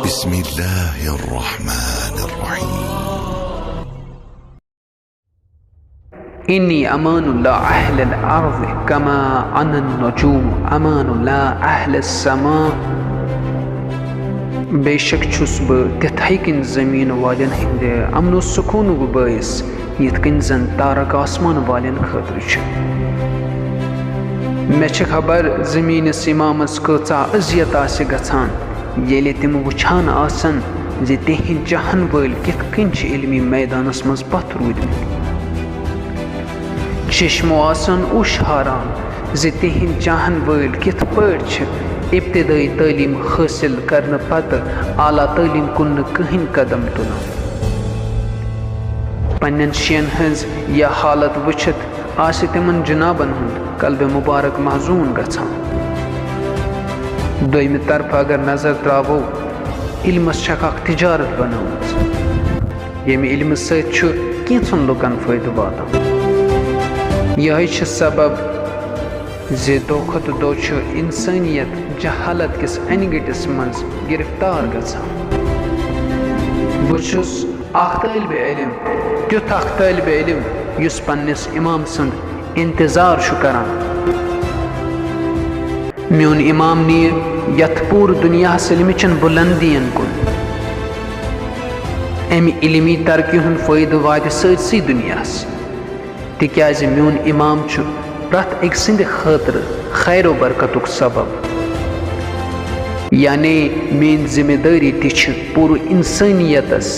بسم الله الرحمن الرحيم إني أمان الله أهل الأرض كما أنا النجوم أمان الله أهل السماء बेशक छुस बह तिथै कन जमीन वालन हिंद अमन सुकून बायस यथ कन जन तारक आसमान वालन खतर मे खबर जमीनस इमामस कचा अजियत आसे गछान येले तिम वुछान आसन जे तिहिंद चाहन वल किथ कन छ इल्मी मैदानस मज पथ रूदमित चश्मो आसन उश हारान जे तिहिंद चाहन वल किथ पड़ छ इब्तदाई तालीम हासिल करने पत आला तालीम कुन कहीं कदम तुलान पन्न शियन हज यह हालत वुछत आसे तिमन जनाबन हुंद कल्ब मुबारक महजून गछान दोयमि तरफ अगर नजर त्रावो इल्मस छक अख तिजारत बनामज येमि इल्म सत छु कैंसन लुकन फायदु वातान यही छ सबब जे दो खत दो छ इंसानियत जहालत किस अनगटिस मज गिरफ्तार गछान बुछुस अख तालिब इल्म त्युथ अख तालिब इल्म युस पन्निस इमाम संद इंतजार छु करान म्योन इमाम नी यथ पूर दुनिया इल्मिचन बुलंदियन कुन अमि इल्मी तरक्की हुन फायदु वात सैसी दुनियास तिक्याज म्योन इमाम छु प्रत एक सिंध खतर खैर बरकतुक सबब यानी मेन जिम्मेदारी तिछ पूर इंसानियतस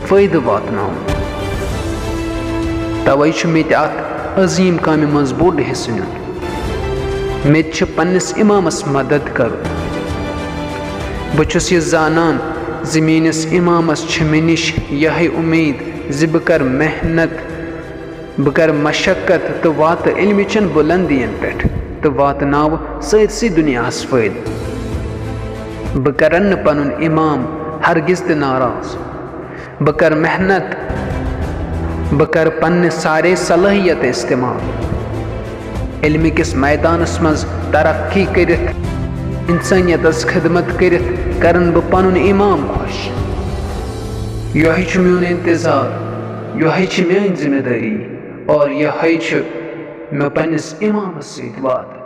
फायदु वातनाउन तवै छु मे अत अजीम कामि मज बोड हिस्स नुन मे छ पन्निस इमामस मदद करुन बह छुस यह जानन ज मेनिस इमामस छ मे निश यही उम्मीद ज बह कर मेहनत बह कर मशक्कत तो वात इल्मिचन बुलंदियन पे तो वातनाव सैरसी दुनियास फायद बह करन पनुन इमाम हरगिज त नाराज बह कर मेहनत बह कर पन्ने सारे सलाहियत इस्तेमाल इल्म किस मैदानस मज तरक्की करित इंसानियतस खिदमत करित करन बह पनुन इमाम खुश यही छ म्योन इंतजार यही छ मेन जिम्मेदारी और यही छ मे पन्निस इमामस सत वात